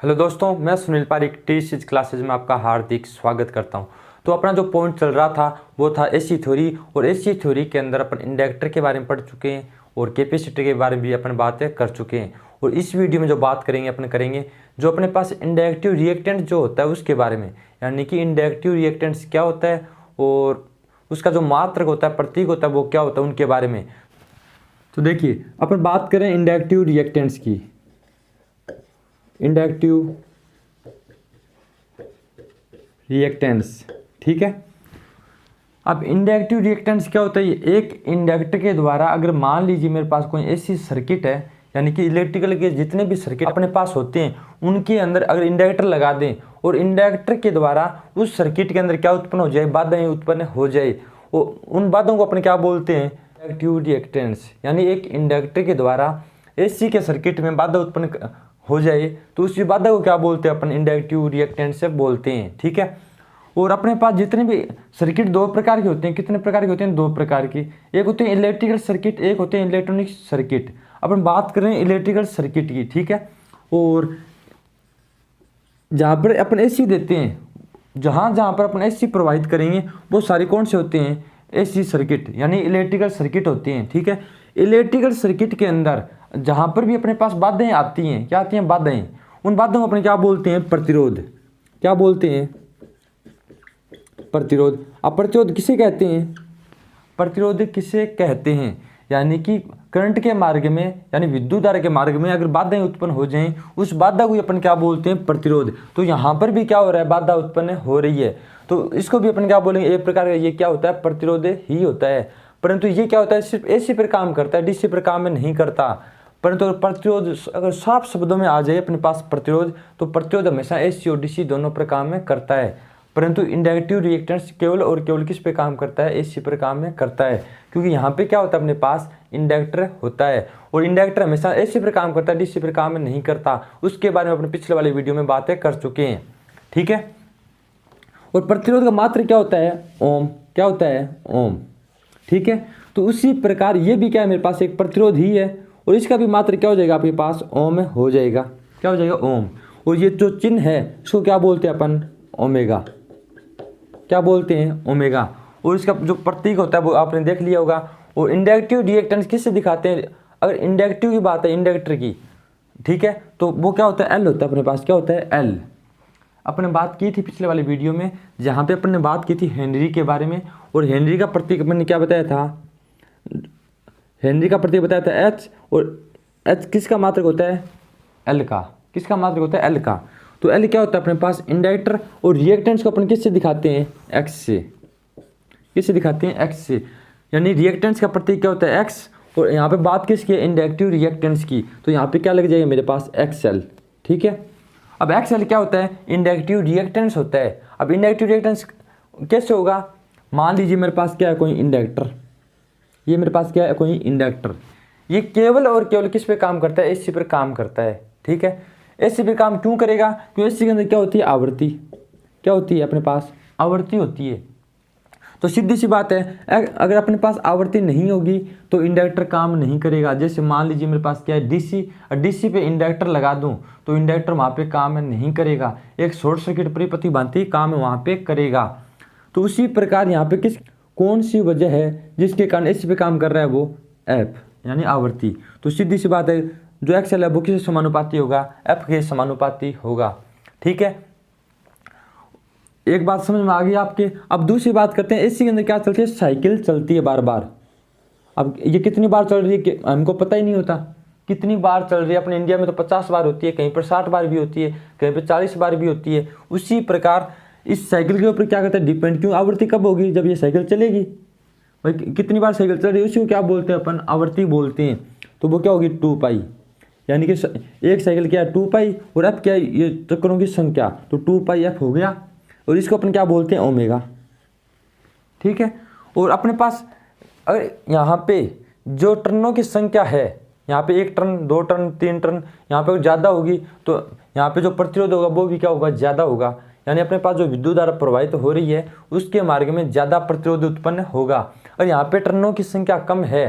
Hello दोस्तों, मैं Sunil Pareek T classes में आपका हार्दिक स्वागत करता हूं। तो अपना जो पॉइंट चल रहा था वो था एसी थ्योरी, और एसी थ्योरी के अंदर अपन इंडक्टर के बारे में पढ़ चुके हैं और कैपेसिटर के बारे में भी अपन बातें कर चुके हैं। और इस वीडियो में जो बात करेंगे अपन करेंगे जो अपने पास इंडक्टिव रिएक्टेंट जो होता है उसके बारे में, यानी कि इंडक्टिव रिएक्टेंट्स क्या होता है और उसका जो मात्रक होता है, प्रतीक होता है, वो क्या होता है, उनके बारे में। तो देखिए, अपन बात करें इंडक्टिव रिएक्टेंट्स की। इंडक्टिव रिएक्टेंट्स, ठीक है। अब इंडक्टिव रिएक्टेंट्स क्या होता है? एक इंडक्टर के द्वारा, अगर मान लीजिए मेरे पास कोई ऐसी सर्किट है, यानी कि इलेक्ट्रिकल के जितने भी सर्किट अपने पास होते हैं उनके अंदर अगर इंडक्टर लगा दें और इंडक्टर के द्वारा उस सर्किट के अंदर क्या उत्पन्न हो जाए, बाधाएं उत्पन्न हो जाए, और उन बाधाओं को अपन क्या बोलते हैं? Inductive reactants. यानी एक इंडक्टर के द्वारा एसी के सर्किट में बाधा उत्पन्न हो जाए तो उस बाधा को क्या बोलते हैं? अपन इंडक्टिव रिएक्टेंट से बोलते हैं, ठीक है। और अपने पास जितने भी सर्किट दो प्रकार के होते हैं। कितने प्रकार के होते हैं? दो प्रकार की। एक होते हैं इलेक्ट्रिकल सर्किट, एक होते हैं इलेक्ट्रॉनिक सर्किट। अपन बात करें इलेक्ट्रिकल सर्किट की, ठीक है। और जहाँ पर अपन एसी देते हैं, जहाँ पर अपन एसी प्रोवाइड करेंगे वो सारे कौन से होते हैं? एसी सर्किट, यानी इलेक्ट्रिकल सर्किट होते हैं, ठीक है। इलेक्ट्रिकल सर्किट के अंदर जहाँ पर भी अपने पास बाधाएं आती हैं, क्या आती हैं? बाधाएं। उन बाधाओं को अपने क्या बोलते हैं? प्रतिरोध। क्या बोलते हैं? प्रतिरोध। अब प्रतिरोध किसे कहते हैं? प्रतिरोध किसे कहते हैं? यानी कि करंट के मार्ग में, यानी विद्युत धारा के मार्ग में अगर बाधाएं उत्पन्न हो जाएं, उस बाधा को अपन क्या बोलते हैं? प्रतिरोध। तो यहाँ पर भी क्या हो रहा है? बाधा उत्पन्न हो रही है, तो इसको भी अपन क्या बोलेंगे? एक प्रकार का ये क्या होता है? प्रतिरोध ही होता है। परंतु ये क्या होता है? सिर्फ एसी पर काम करता है, डीसी पर काम में नहीं करता। परंतु प्रतिरोध अगर साफ शब्दों में आ जाए अपने पास प्रतिरोध, तो प्रतिरोध हमेशा एसी और डीसी दोनों पर काम में करता है। परंतु इंडक्टिव रिएक्टेंट्स केवल और केवल किस पे काम करता है? एसी पर काम में करता है, क्योंकि यहाँ पे क्या होता है? अपने पास इंडक्टर होता है, और इंडक्टर हमेशा एसी पर काम करता है, डीसी पर काम में नहीं करता। उसके बारे में अपने पिछले वाले वीडियो में बातें कर चुके हैं, ठीक है। और प्रतिरोध का मात्र क्या होता है? ओम। क्या होता है? ओम, ठीक है। तो उसी प्रकार ये भी क्या है? मेरे पास एक प्रतिरोध ही है, और इसका भी मात्र क्या हो जाएगा? आपके पास ओम हो जाएगा। क्या हो जाएगा? ओम। और ये जो चिन्ह है इसको क्या बोलते हैं अपन? ओमेगा। क्या बोलते हैं? ओमेगा। और इसका जो प्रतीक होता है वो आपने देख लिया होगा। और इंडक्टिव रिएक्टेंस किससे दिखाते हैं? अगर इंडक्टिव की बात है, इंडक्टर की, ठीक है, तो वो क्या होता है? एल होता है अपने पास। क्या होता है? एल। अपने बात की थी पिछले वाले वीडियो में, जहाँ पे अपन ने बात की थी हेनरी के बारे में, और हेनरी का प्रतीक अपन ने क्या बताया था? हेनरी का प्रतीक बताया था एच, और एच किसका मात्रक होता है? एल का। किसका मात्रक होता है? एल का। तो एल क्या होता है अपने पास? इंडक्टर। और रिएक्टेंट्स को अपन किससे दिखाते हैं? एक्स से। किससे दिखाते हैं? एक्स से। यानी रिएक्टेंट्स का प्रतीक क्या होता है? एक्स। और यहाँ पे बात किसकी है? इंडक्टिव रिएक्टेंट्स की। तो यहाँ पे क्या लग जाएगा मेरे पास? एक्सएल, ठीक है। अब एक्सएल क्या होता है? इंडक्टिव रिएक्टेंट्स होता है। अब इंडक्टिव रिएक्टेंट्स कैसे होगा? मान लीजिए मेरे पास क्या है? कोई इंडक्टर। ये मेरे पास क्या है? कोई इंडक्टर। ये केवल और केवल किस पे काम करता है? एसी पर काम करता है, ठीक है। एसी पे काम क्यों करेगा? क्योंकि एसी के अंदर क्या होती है? आवृत्ति। क्या होती है अपने पास? आवृत्ति होती है। तो सीधी सी बात है, अगर अपने पास आवृत्ति नहीं होगी तो इंडक्टर काम नहीं करेगा। जैसे मान लीजिए मेरे पास क्या है? डीसी, और डीसी पे इंडक्टर लगा दूं तो इंडक्टर वहाँ पे काम नहीं करेगा। एक शॉर्ट सर्किट परिपथी भांति काम वहाँ पे करेगा। तो उसी प्रकार यहाँ पे कौन सी वजह है जिसके कारण एसी पे काम कर रहा है? वो एफ, यानी आवृत्ति। तो सीधी सी बात है, जो एक्सएल है वो किससे समानुपाती होगा? एफ के समानुपाती होगा, ठीक है। एक बात समझ में आ गई आपके। अब दूसरी बात करते हैं, एसी के अंदर क्या चलती है? साइकिल चलती है बार बार। अब ये कितनी बार चल रही है हमको पता ही नहीं होता, कितनी बार चल रही है। अपने इंडिया में तो 50 बार होती है, कहीं पर 60 बार भी होती है, कहीं पर 40 बार भी होती है। उसी प्रकार इस साइकिल के ऊपर क्या करता है? डिपेंड। क्यों? आवृत्ति कब होगी? जब ये साइकिल चलेगी। भाई कितनी बार साइकिल चल रही है उसी को क्या बोलते हैं अपन? आवृत्ति बोलते हैं। तो वो क्या होगी? 2π। यानी कि एक साइकिल क्या है? 2π, और एफ क्या है? ये चक्करों की संख्या, तो 2πf हो गया। और इसको अपन क्या बोलते हैं? ओमेगा, ठीक है। और अपने पास अगर यहाँ पे जो टर्नों की संख्या है, यहाँ पे 1 टर्न, 2 टर्न, 3 टर्न, यहाँ पे ज़्यादा होगी तो यहाँ पे जो प्रतिरोध होगा वो भी क्या होगा? ज़्यादा होगा। यानी अपने पास जो विद्युत धारा प्रवाहित हो रही है उसके मार्ग में ज़्यादा प्रतिरोध उत्पन्न होगा। और यहाँ पे टर्नों की संख्या कम है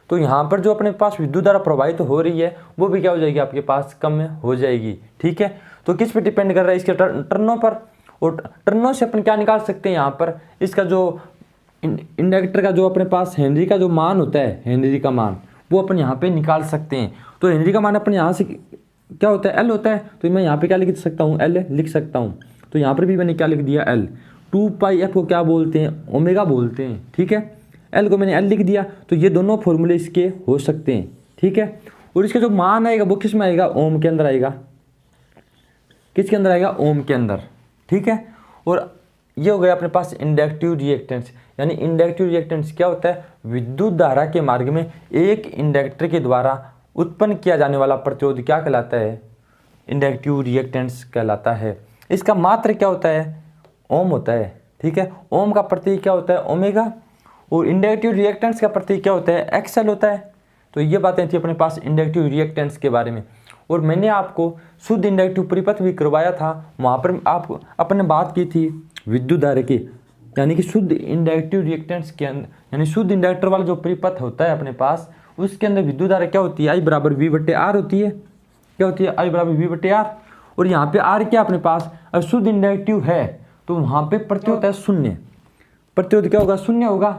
तो यहाँ पर जो अपने पास विद्युत धारा प्रवाहित हो रही है वो भी क्या हो जाएगी? आपके पास कम हो जाएगी, ठीक है। तो किस पे डिपेंड कर रहा है, इसके टर्नों पर। और टर्नों से अपन क्या निकाल सकते हैं यहाँ पर, इसका जो इंडक्टर का जो अपने पास हेनरी का जो मान होता है, हेनरी का मान वो अपन यहाँ पे निकाल सकते हैं। तो हेनरी का मान अपन यहाँ से क्या होता है, एल होता है। तो मैं यहाँ पे क्या लिख सकता हूँ, एल लिख सकता हूँ। तो यहाँ पर भी मैंने क्या लिख दिया, एल। 2πf को क्या बोलते हैं, ओमेगा बोलते हैं, ठीक है। एल को मैंने एल लिख दिया। तो ये दोनों फॉर्मूले इसके हो सकते हैं, ठीक है। और इसका जो मान आएगा वो किस में आएगा, ओम के अंदर आएगा। किसके अंदर आएगा, ओम के अंदर, ठीक है। और ये हो गया अपने पास इंडक्टिव रिएक्टेंस। यानी इंडक्टिव रिएक्टेंस क्या होता है, विद्युत धारा के मार्ग में एक इंडक्टर के द्वारा उत्पन्न किया जाने वाला प्रतिरोध क्या कहलाता है, इंडक्टिव रिएक्टेंस कहलाता है। इसका मात्र क्या होता है, ओम होता है, ठीक है। ओम का प्रतीक क्या होता है, ओमेगा। और इंडक्टिव रिएक्टेंस का प्रतीक क्या होता है, एक्सएल होता है। तो ये बातें थी अपने पास इंडक्टिव रिएक्टेंस के बारे में। और मैंने आपको शुद्ध इंडक्टिव परिपथ भी करवाया था, वहाँ पर आप अपने बात की थी विद्युत धारा की, यानी कि शुद्ध इंडक्टिव रिएक्टेंस के अंदर, यानी शुद्ध इंडक्टर वाला जो परिपथ होता है अपने पास, उसके अंदर विद्युत धारा क्या होती है, आई बराबर वी बटे आर होती है। क्या होती है, आई बराबर वी बटे आर। और यहाँ पे आर क्या अपने पास, अगर शुद्ध इंडक्टिव है तो वहाँ पे प्रतिरोध होता है शून्य। प्रतिरोध क्या होगा, शून्य होगा।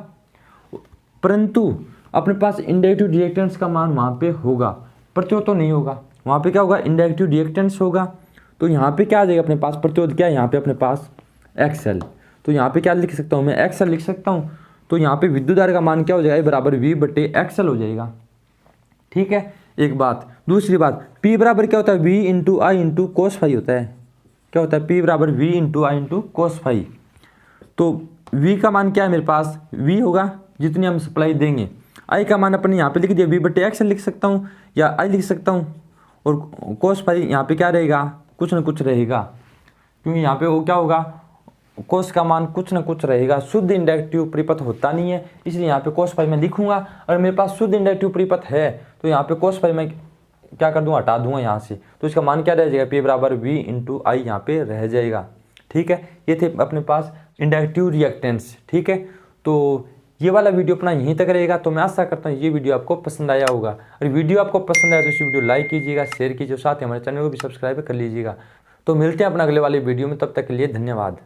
परंतु अपने पास इंडक्टिव रिएक्टेंस का मान वहाँ पे होगा, प्रतिरोध तो नहीं होगा। वहाँ पे क्या होगा, इंडक्टिव रिएक्टेंस होगा। तो यहाँ पे क्या आ जाएगा अपने पास, प्रतिरोध क्या है यहाँ पे अपने पास, एक्सएल। तो यहाँ पे क्या लिख सकता हूँ मैं, एक्सएल लिख सकता हूँ। तो यहाँ पे विद्युत धारा का मान क्या हो जाएगा, बराबर वी बटे एक्सएल हो जाएगा, ठीक है। एक बात। दूसरी बात, P बराबर क्या होता है, V इंटू आई इंटू कोस फाई होता है। क्या होता है, P बराबर V इंटू आई इंटू कोस फाई। तो V का मान क्या है मेरे पास, V होगा जितनी हम सप्लाई देंगे। I का मान अपने यहाँ पे लिख दिया, V बटे एक्सएल लिख सकता हूँ या I लिख सकता हूँ। और कोस फाई यहाँ पे क्या रहेगा, कुछ ना कुछ रहेगा, क्योंकि यहाँ पे वो क्या होगा, कोस का मान कुछ ना कुछ रहेगा। शुद्ध इंडक्टिव परिपथ होता नहीं है, इसलिए यहाँ पे कोस फाई मैं लिखूंगा। अगर मेरे पास शुद्ध इंडक्टिव परिपथ है तो यहाँ पे कोस फाई मैं क्या कर दूंगा, हटा दूंगा यहाँ से। तो इसका मान क्या रह जाएगा, P बराबर V इंटू आई यहाँ पे रह जाएगा, ठीक है। ये थे अपने पास इंडक्टिव रिएक्टेंस, ठीक है। तो ये वाला वीडियो अपना यहीं तक रहेगा। तो मैं आशा करता हूँ ये वीडियो आपको पसंद आया होगा। अगर वीडियो आपको पसंद आया तो इस वीडियो लाइक कीजिएगा, शेयर कीजिए, साथ ही हमारे चैनल को भी सब्सक्राइब कर लीजिएगा। तो मिलते हैं अपना अगले वाले वीडियो में, तब तक के लिए धन्यवाद।